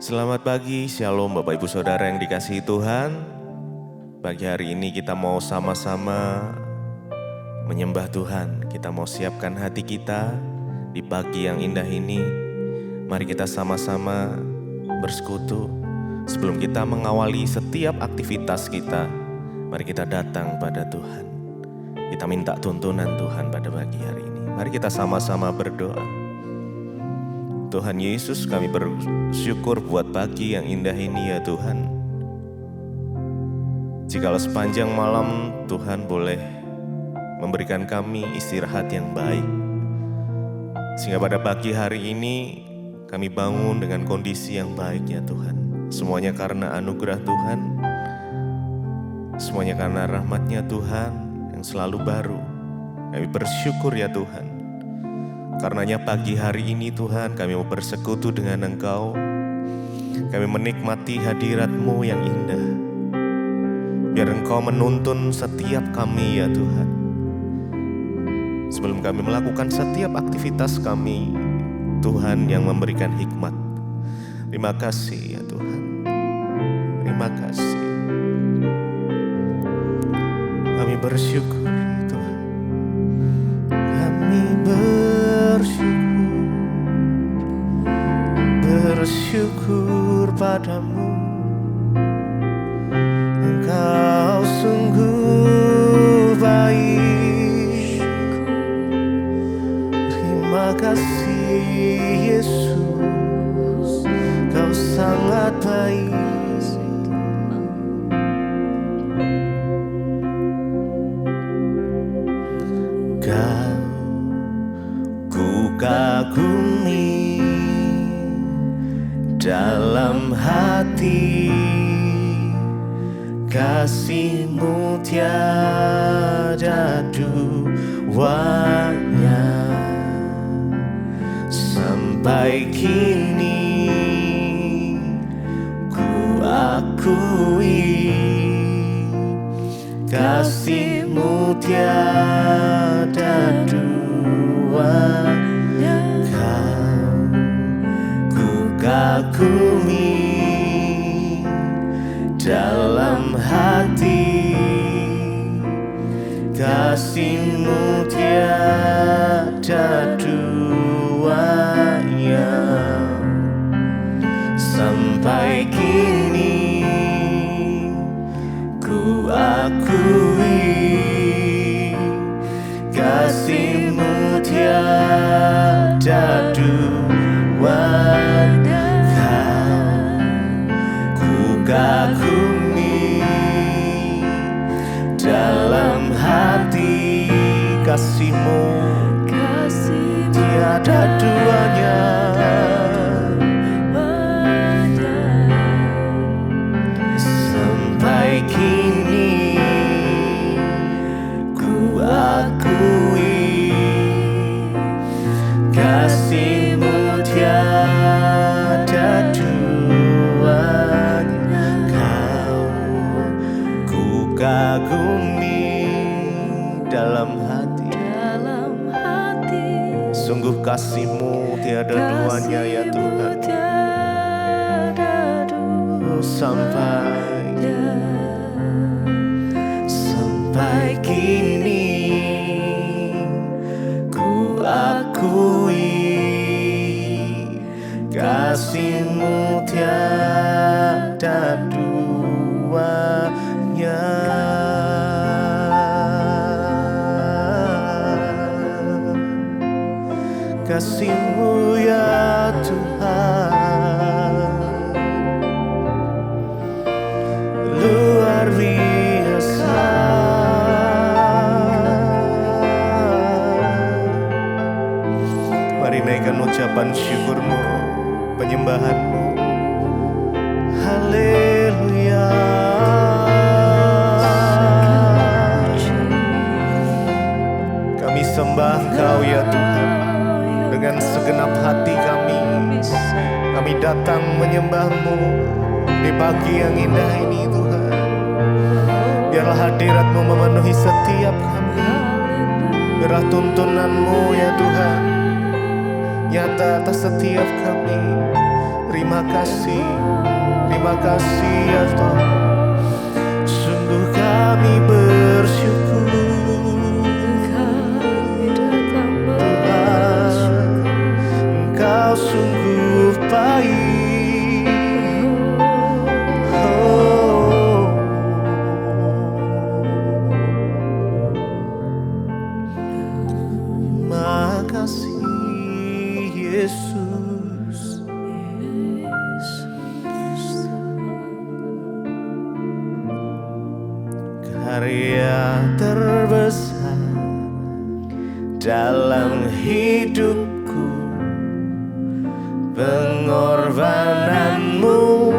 Selamat pagi, Shalom Bapak Ibu Saudara yang dikasihi Tuhan. Pagi hari ini kita mau sama-sama menyembah Tuhan. Kita mau siapkan hati kita di pagi yang indah ini. Mari kita sama-sama bersekutu. Sebelum kita mengawali setiap aktivitas kita, mari kita datang pada Tuhan. Kita minta tuntunan Tuhan pada pagi hari ini. Mari kita sama-sama berdoa. Tuhan Yesus, kami bersyukur buat pagi yang indah ini ya Tuhan. Jikalau sepanjang malam Tuhan boleh memberikan kami istirahat yang baik, sehingga pada pagi hari ini kami bangun dengan kondisi yang baik ya Tuhan. Semuanya karena anugerah Tuhan, semuanya karena rahmat-Nya Tuhan yang selalu baru. Kami bersyukur ya Tuhan. Karenanya pagi hari ini Tuhan kami mau bersekutu dengan Engkau. Kami menikmati hadirat-Mu yang indah. Biar Engkau menuntun setiap kami ya Tuhan. Sebelum kami melakukan setiap aktivitas kami, Tuhan yang memberikan hikmat. Terima kasih ya Tuhan. Terima kasih. Kami bersyukur Tuhan. Kami bersyukur padamu. Engkau sungguh baik. Terima kasih Yesus, Kau sangat baik. Ku kagumi dalam hati, kasih-Mu tiada duanya. Sampai kini ku akui, kasih-Mu tiada duanya. Ku kagumi dalam hati, kasih-Mu tiada duanya. Sampai kini ku akui, kasih-Mu tiada duanya. Ku kagumi dalam hati, kasih-Mu tiada duanya. Sampai kini ku akui, kasih-Mu tiada duanya. Ku kagumi dalam hati, sungguh kasih-Mu tiada duanya ya Tuhan. Sampai kini ku akui, kasih-Mu tiada duanya. Kasih-Mu ya Tuhan luar biasa. Mari naikkan ucapan syukur-Mu, penyembahan-Mu. Haleluya. Kami sembah Engkau ya Tuhan. Dengan segenap hati kami datang menyembah-Mu di pagi yang indah ini Tuhan. Biarlah hadirat-Mu memenuhi setiap kami. Biarlah tuntunan-Mu ya Tuhan nyata atas setiap kami. Terima kasih ya Tuhan. Sungguh kami bersyukur Tuhan, Engkau sungguh baik. Oh. Makasih Yesus. Karya terbesar dalam hidupku, pengorbananmu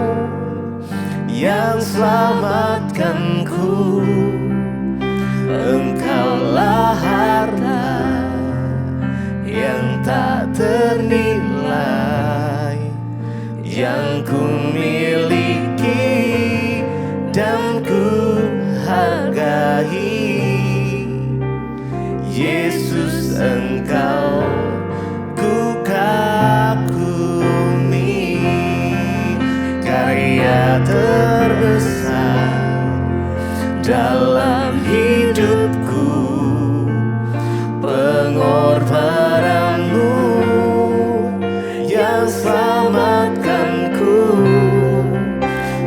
yang selamatkanku. Engkaulah harta yang tak ternilai, yang ku miliki dan ku hargai. Yesus, Engkau ku kagumi. Karya terbesar dalam hidupku, pengorbananmu yang selamatkanku.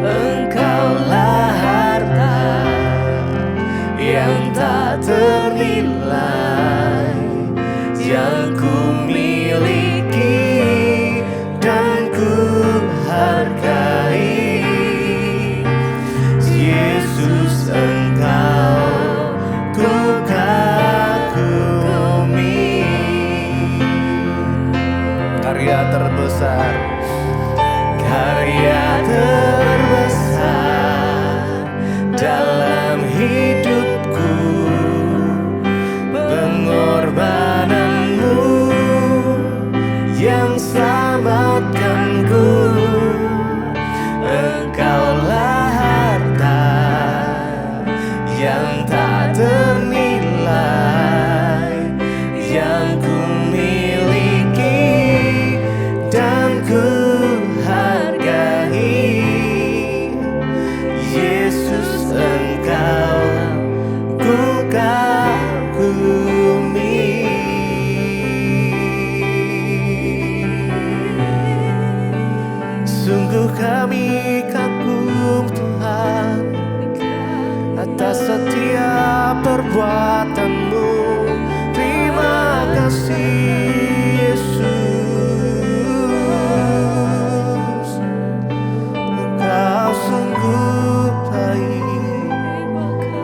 Engkaulah harta yang tak ternilai, yang ku miliki dan ku hargai. Yesus, Engkau ku kagumi. Karya terbesar, karya terbesar dalam hidupku, pengorbananmu yang selamatkanku. Engkaulah harta yang tak ternilai, yang ku miliki dan ku hargai. Yesus, Engkau ku kagumi. Sungguh kami kagum Tuhan atas setiap perbuatan-Mu. Terima kasih Yesus. Engkau sungguh baik,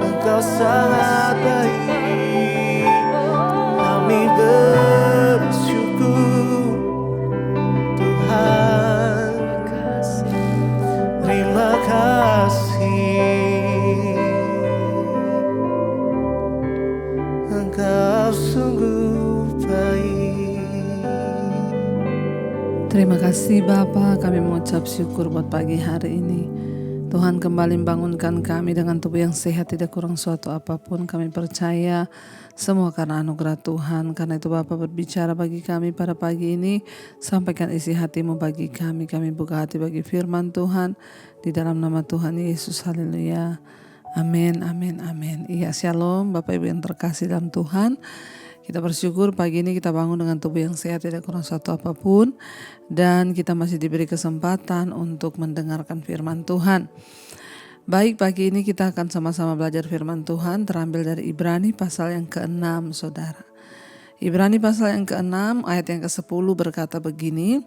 Engkau sangat baik. Kami bersyukur Tuhan. Terima kasih. Engkau sungguh baik. Terima kasih Bapa, kami mengucap syukur buat pagi hari ini. Tuhan kembali membangunkan kami dengan tubuh yang sehat, tidak kurang suatu apapun. Kami percaya semua karena anugerah Tuhan. Karena itu Bapa berbicara bagi kami pada pagi ini. Sampaikan isi hati-Mu bagi kami. Kami buka hati bagi firman Tuhan. Di dalam nama Tuhan Yesus, haleluya. Amin, amin, amin. Iya, shalom Bapak Ibu yang terkasih dalam Tuhan. Kita bersyukur pagi ini kita bangun dengan tubuh yang sehat, tidak kurang suatu apapun. Dan kita masih diberi kesempatan untuk mendengarkan firman Tuhan. Baik, pagi ini kita akan sama-sama belajar firman Tuhan terambil dari Ibrani pasal yang ke-6, saudara. Ibrani pasal yang ke-6 ayat yang ke-10 berkata begini.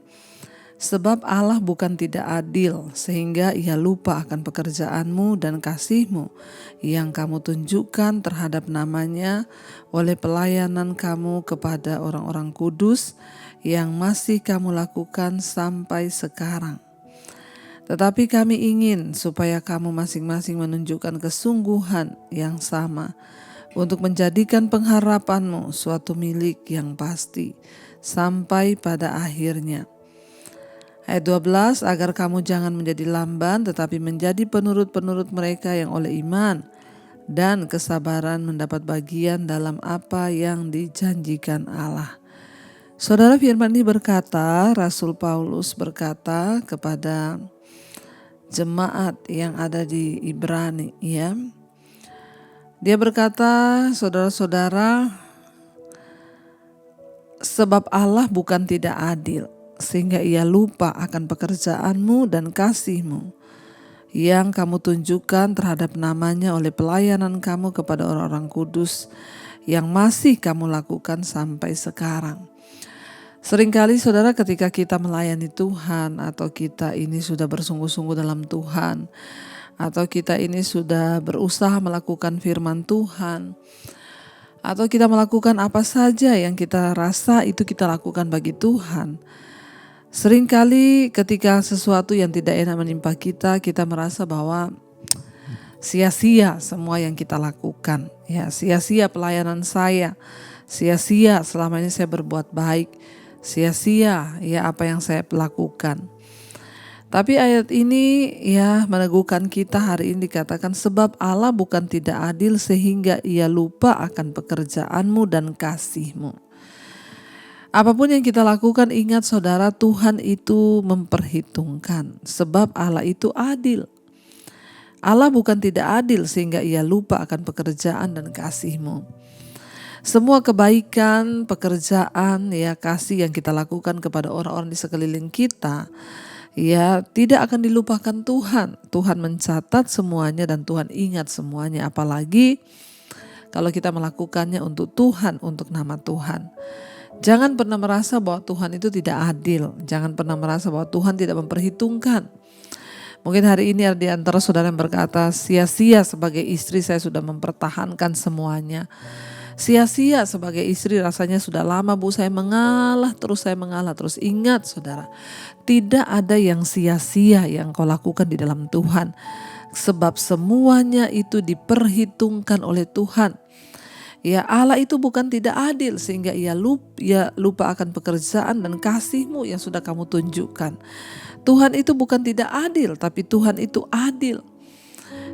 Sebab Allah bukan tidak adil sehingga Ia lupa akan pekerjaanmu dan kasihmu yang kamu tunjukkan terhadap namanya oleh pelayanan kamu kepada orang-orang kudus yang masih kamu lakukan sampai sekarang. Tetapi kami ingin supaya kamu masing-masing menunjukkan kesungguhan yang sama untuk menjadikan pengharapanmu suatu milik yang pasti sampai pada akhirnya. Ayat 12, agar kamu jangan menjadi lamban tetapi menjadi penurut-penurut mereka yang oleh iman dan kesabaran mendapat bagian dalam apa yang dijanjikan Allah. Saudara, firman ini berkata, Rasul Paulus berkata kepada jemaat yang ada di Ibrani, ya. Dia berkata, saudara-saudara, sebab Allah bukan tidak adil, sehingga ia lupa akan pekerjaanmu dan kasihmu yang kamu tunjukkan terhadap namanya oleh pelayanan kamu kepada orang-orang kudus yang masih kamu lakukan sampai sekarang. Seringkali saudara, ketika kita melayani Tuhan, atau kita ini sudah bersungguh-sungguh dalam Tuhan, atau kita ini sudah berusaha melakukan firman Tuhan, atau kita melakukan apa saja yang kita rasa itu kita lakukan bagi Tuhan, seringkali ketika sesuatu yang tidak enak menimpa kita, kita merasa bahwa sia-sia semua yang kita lakukan, ya, sia-sia pelayanan saya, sia-sia selama ini saya berbuat baik, sia-sia ya apa yang saya lakukan. Tapi ayat ini ya meneguhkan kita hari ini, dikatakan sebab Allah bukan tidak adil sehingga ia lupa akan pekerjaanmu dan kasihmu. Apapun yang kita lakukan, ingat saudara, Tuhan itu memperhitungkan, sebab Allah itu adil. Allah bukan tidak adil sehingga ia lupa akan pekerjaan dan kasihmu. Semua kebaikan, pekerjaan, ya kasih yang kita lakukan kepada orang-orang di sekeliling kita, ya tidak akan dilupakan Tuhan. Tuhan mencatat semuanya dan Tuhan ingat semuanya. Apalagi kalau kita melakukannya untuk Tuhan, untuk nama Tuhan. Jangan pernah merasa bahwa Tuhan itu tidak adil. Jangan pernah merasa bahwa Tuhan tidak memperhitungkan. Mungkin hari ini ada di antara saudara yang berkata, sia-sia sebagai istri saya sudah mempertahankan semuanya. Sia-sia sebagai istri, rasanya sudah lama Bu saya mengalah terus. Ingat saudara, tidak ada yang sia-sia yang kau lakukan di dalam Tuhan. Sebab semuanya itu diperhitungkan oleh Tuhan. Ya, Allah itu bukan tidak adil sehingga ia lupa akan pekerjaan dan kasihmu yang sudah kamu tunjukkan. Tuhan itu bukan tidak adil, tapi Tuhan itu adil.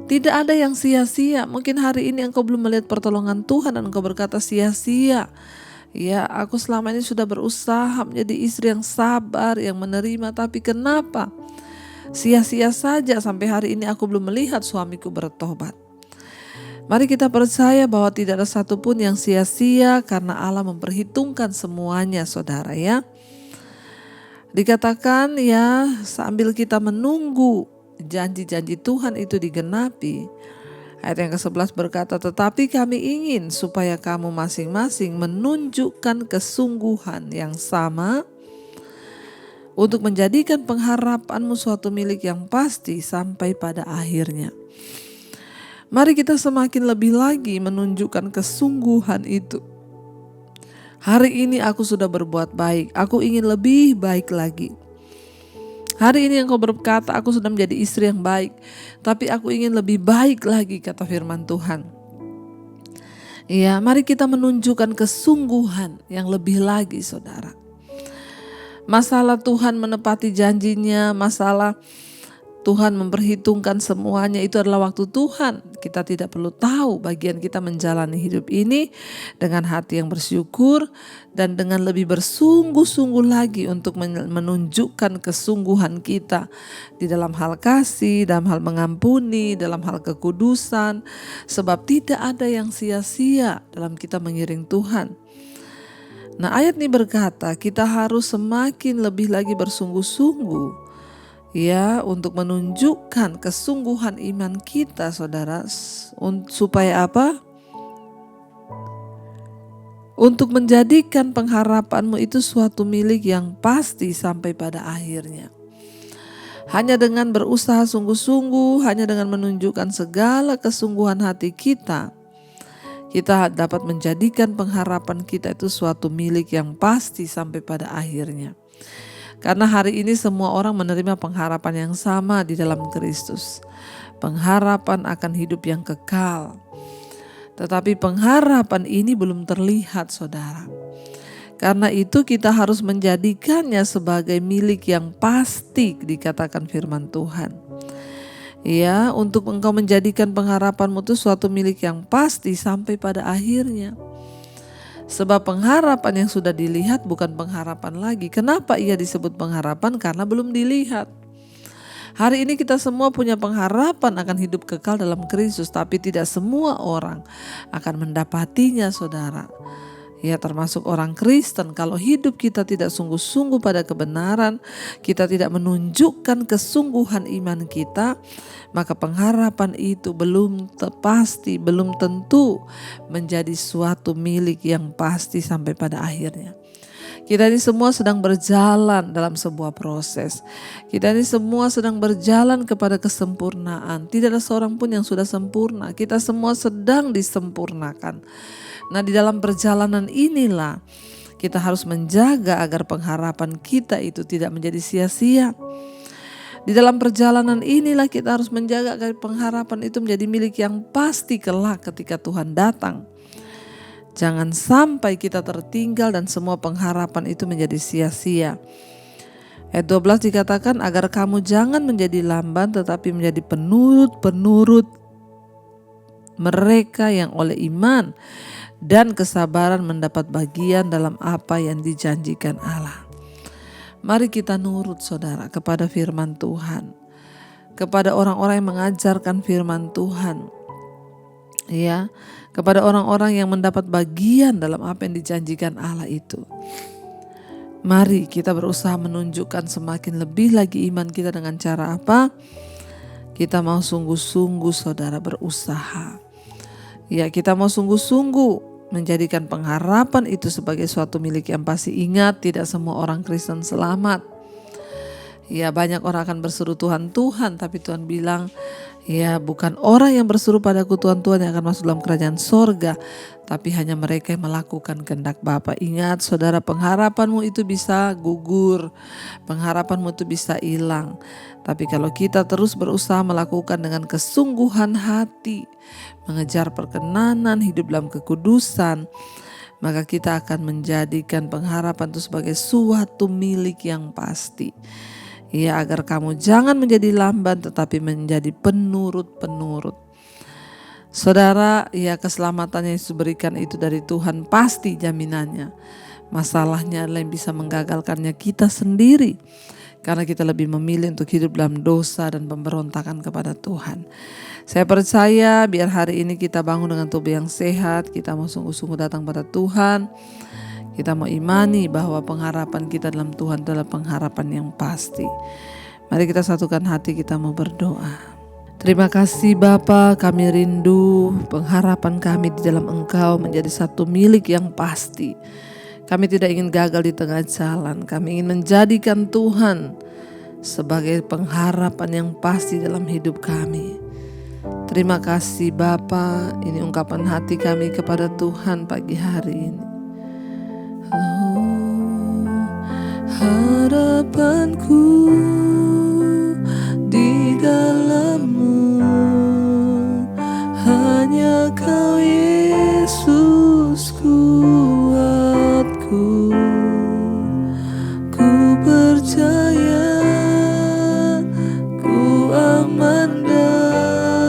Tidak ada yang sia-sia. Mungkin hari ini engkau belum melihat pertolongan Tuhan dan engkau berkata sia-sia. Ya, aku selama ini sudah berusaha menjadi istri yang sabar, yang menerima, tapi kenapa? Sia-sia saja sampai hari ini aku belum melihat suamiku bertobat. Mari kita percaya bahwa tidak ada satupun yang sia-sia karena Allah memperhitungkan semuanya saudara ya. Dikatakan ya sambil kita menunggu janji-janji Tuhan itu digenapi. Ayat yang ke-11 berkata, tetapi kami ingin supaya kamu masing-masing menunjukkan kesungguhan yang sama untuk menjadikan pengharapanmu suatu milik yang pasti sampai pada akhirnya. Mari kita semakin lebih lagi menunjukkan kesungguhan itu. Hari ini aku sudah berbuat baik, aku ingin lebih baik lagi. Hari ini engkau berkata aku sudah menjadi istri yang baik, tapi aku ingin lebih baik lagi, kata firman Tuhan. Ya, mari kita menunjukkan kesungguhan yang lebih lagi saudara. Masalah Tuhan menepati janjinya, masalah Tuhan memperhitungkan semuanya, itu adalah waktu Tuhan. Kita tidak perlu tahu, bagian kita menjalani hidup ini dengan hati yang bersyukur dan dengan lebih bersungguh-sungguh lagi untuk menunjukkan kesungguhan kita di dalam hal kasih, dalam hal mengampuni, dalam hal kekudusan. Sebab tidak ada yang sia-sia dalam kita mengiring Tuhan. Nah, ayat ini berkata kita harus semakin lebih lagi bersungguh-sungguh ya untuk menunjukkan kesungguhan iman kita saudara, supaya apa? Untuk menjadikan pengharapanmu itu suatu milik yang pasti sampai pada akhirnya. Hanya dengan berusaha sungguh-sungguh, hanya dengan menunjukkan segala kesungguhan hati kita, kita dapat menjadikan pengharapan kita itu suatu milik yang pasti sampai pada akhirnya. Karena hari ini semua orang menerima pengharapan yang sama di dalam Kristus. Pengharapan akan hidup yang kekal. Tetapi pengharapan ini belum terlihat saudara. Karena itu kita harus menjadikannya sebagai milik yang pasti, dikatakan firman Tuhan. Ya, untuk engkau menjadikan pengharapanmu itu suatu milik yang pasti sampai pada akhirnya. Sebab pengharapan yang sudah dilihat bukan pengharapan lagi. Kenapa ia disebut pengharapan? Karena belum dilihat. Hari ini kita semua punya pengharapan akan hidup kekal dalam Kristus, tapi tidak semua orang akan mendapatinya, saudara. Ya, termasuk orang Kristen. Kalau hidup kita tidak sungguh-sungguh pada kebenaran, kita tidak menunjukkan kesungguhan iman kita, maka pengharapan itu belum pasti, belum tentu menjadi suatu milik yang pasti sampai pada akhirnya. Kita ini semua sedang berjalan dalam sebuah proses. Kita ini semua sedang berjalan kepada kesempurnaan. Tidak ada seorang pun yang sudah sempurna. Kita semua sedang disempurnakan. Nah, di dalam perjalanan inilah kita harus menjaga agar pengharapan kita itu tidak menjadi sia-sia. Di dalam perjalanan inilah kita harus menjaga agar pengharapan itu menjadi milik yang pasti kelak ketika Tuhan datang. Jangan sampai kita tertinggal dan semua pengharapan itu menjadi sia-sia. Ayat 12 dikatakan agar kamu jangan menjadi lamban tetapi menjadi penurut mereka yang oleh iman dan kesabaran mendapat bagian dalam apa yang dijanjikan Allah. Mari kita nurut, saudara, kepada firman Tuhan, kepada orang-orang yang mengajarkan firman Tuhan, ya, kepada orang-orang yang mendapat bagian dalam apa yang dijanjikan Allah itu. Mari kita berusaha menunjukkan semakin lebih lagi iman kita dengan cara apa? Kita mau sungguh-sungguh, saudara, berusaha. Ya, kita mau sungguh-sungguh menjadikan pengharapan itu sebagai suatu milik yang pasti. Ingat, tidak semua orang Kristen selamat. Ya, banyak orang akan berseru Tuhan, Tuhan, tapi Tuhan bilang, ya, bukan orang yang berseru padaku Tuhan, Tuhan yang akan masuk dalam kerajaan sorga, tapi hanya mereka yang melakukan kehendak Bapa. Ingat, saudara, pengharapanmu itu bisa gugur, pengharapanmu itu bisa hilang. Tapi kalau kita terus berusaha melakukan dengan kesungguhan hati, mengejar perkenanan, hidup dalam kekudusan, maka kita akan menjadikan pengharapan itu sebagai suatu milik yang pasti. Ya, agar kamu jangan menjadi lamban tetapi menjadi penurut-penurut. Saudara, ya, keselamatan yang diberikan itu dari Tuhan pasti jaminannya. Masalahnya adalah yang bisa menggagalkannya kita sendiri. Karena kita lebih memilih untuk hidup dalam dosa dan pemberontakan kepada Tuhan. Saya percaya biar hari ini kita bangun dengan tubuh yang sehat. Kita mau sungguh-sungguh datang pada Tuhan. Kita mau imani bahwa pengharapan kita dalam Tuhan adalah pengharapan yang pasti. Mari kita satukan hati, kita mau berdoa. Terima kasih Bapa, kami rindu pengharapan kami di dalam Engkau menjadi satu milik yang pasti. Kami tidak ingin gagal di tengah jalan. Kami ingin menjadikan Tuhan sebagai pengharapan yang pasti dalam hidup kami. Terima kasih Bapa, ini ungkapan hati kami kepada Tuhan pagi hari ini. Harapanku di dalam-Mu, hanya Kau Yesus kuatku. Ku percaya ku aman dalam-Mu,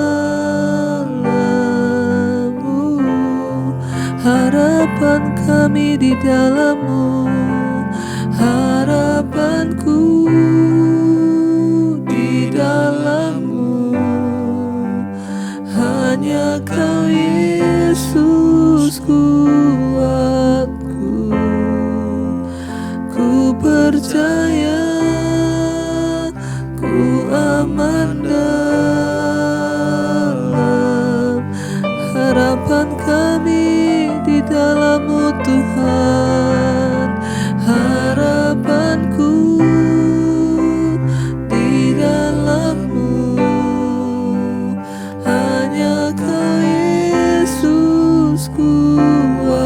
harapan kami di dalam-Mu. Harapanku di dalam-Mu, hanya Kau Yesus kuatku. Ku percaya ku aman dalam harapan kami di dalam-Mu Tuhan. Harapanku di dalam-Mu, hanya Kau Yesus kuatku.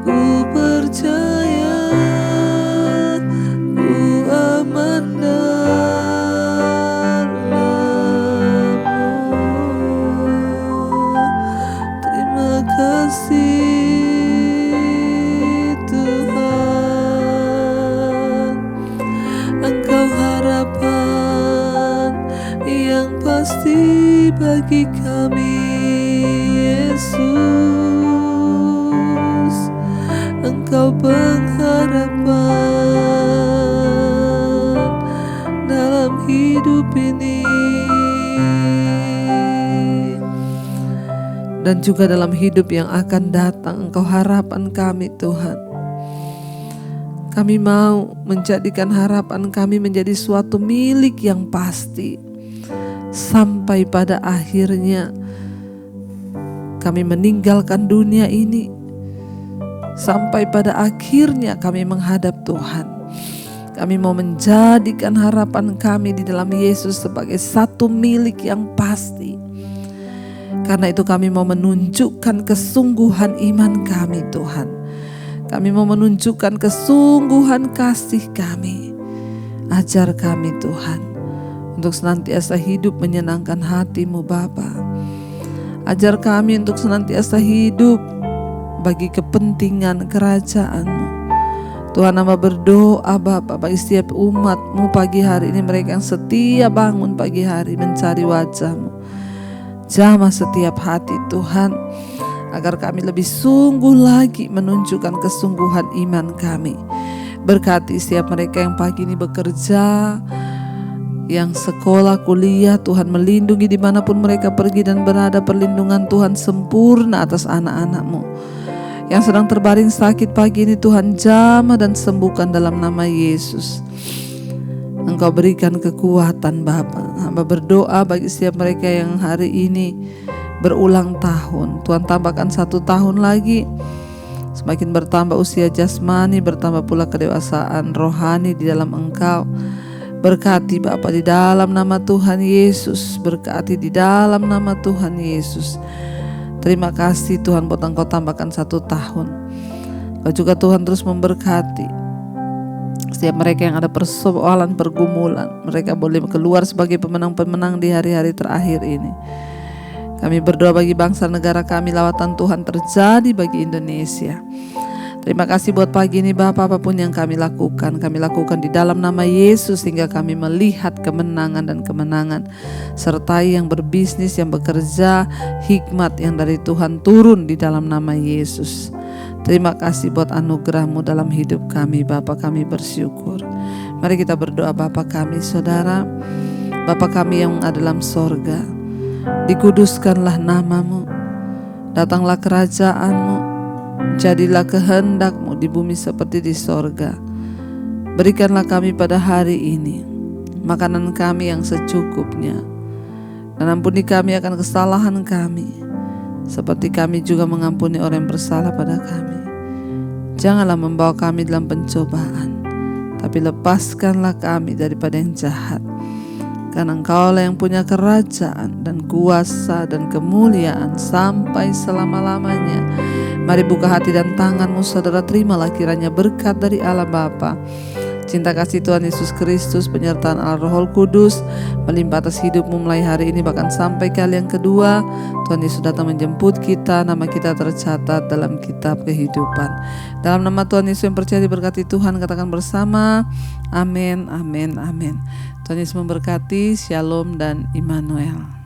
Ku percaya ku aman dalam-Mu. Terima kasih pasti bagi kami, Yesus. Engkau pengharapan dalam hidup ini dan juga dalam hidup yang akan datang. Engkau harapan kami Tuhan. Kami mau menjadikan harapan kami menjadi suatu milik yang pasti sampai pada akhirnya kami meninggalkan dunia ini, sampai pada akhirnya kami menghadap Tuhan. Kami mau menjadikan harapan kami di dalam Yesus sebagai satu milik yang pasti. Karena itu kami mau menunjukkan kesungguhan iman kami Tuhan. Kami mau menunjukkan kesungguhan kasih kami. Ajar kami Tuhan untuk senantiasa hidup menyenangkan hati-Mu Bapa. Ajar kami untuk senantiasa hidup bagi kepentingan kerajaan-Mu. Tuhan, hamba berdoa Bapa bagi setiap umat-Mu pagi hari ini, mereka yang setia bangun pagi hari mencari wajah-Mu. Jamah setiap hati Tuhan, agar kami lebih sungguh lagi menunjukkan kesungguhan iman kami. Berkati setiap mereka yang pagi ini bekerja, yang sekolah, kuliah, Tuhan melindungi dimanapun mereka pergi dan berada. Perlindungan Tuhan sempurna atas anak-anak-Mu. Yang sedang terbaring sakit pagi ini Tuhan jamah dan sembuhkan dalam nama Yesus. Engkau berikan kekuatan Bapa. Hamba berdoa bagi setiap mereka yang hari ini berulang tahun. Tuhan tambahkan 1 tahun lagi. Semakin bertambah usia jasmani, bertambah pula kedewasaan rohani di dalam Engkau. Berkati Bapa di dalam nama Tuhan Yesus. Berkati di dalam nama Tuhan Yesus. Terima kasih Tuhan buat Engkau tambahkan 1 tahun. Engkau juga Tuhan terus memberkati setiap mereka yang ada persoalan, pergumulan. Mereka boleh keluar sebagai pemenang-pemenang di hari-hari terakhir ini. Kami berdoa bagi bangsa negara kami, lawatan Tuhan terjadi bagi Indonesia. Terima kasih buat pagi ini Bapak, apapun yang kami lakukan di dalam nama Yesus hingga kami melihat kemenangan dan kemenangan. Sertai yang berbisnis, yang bekerja, hikmat yang dari Tuhan turun di dalam nama Yesus. Terima kasih buat anugerah-Mu dalam hidup kami Bapak, kami bersyukur. Mari kita berdoa. Bapa kami, Saudara, Bapa kami yang ada dalam sorga, dikuduskanlah nama-Mu, datanglah kerajaan-Mu, jadilah kehendak-Mu di bumi seperti di sorga. Berikanlah kami pada hari ini makanan kami yang secukupnya, dan ampuni kami akan kesalahan kami, seperti kami juga mengampuni orang yang bersalah pada kami. Janganlah membawa kami dalam pencobaan, tapi lepaskanlah kami daripada yang jahat. Karena Engkaulah yang punya kerajaan dan kuasa dan kemuliaan sampai selama-lamanya. Mari buka hati dan tangan-Mu, saudara, terimalah kiranya berkat dari Allah Bapa, cinta kasih Tuhan Yesus Kristus, penyertaan Allah Roh Kudus melimpah atas hidup-Mu mulai hari ini bahkan sampai kali yang kedua. Tuhan Yesus datang menjemput kita, nama kita tercatat dalam kitab kehidupan. Dalam nama Tuhan Yesus yang percaya diberkati Tuhan, katakan bersama, amin, amin, amin. Tuhan Yesus memberkati. Shalom dan Immanuel.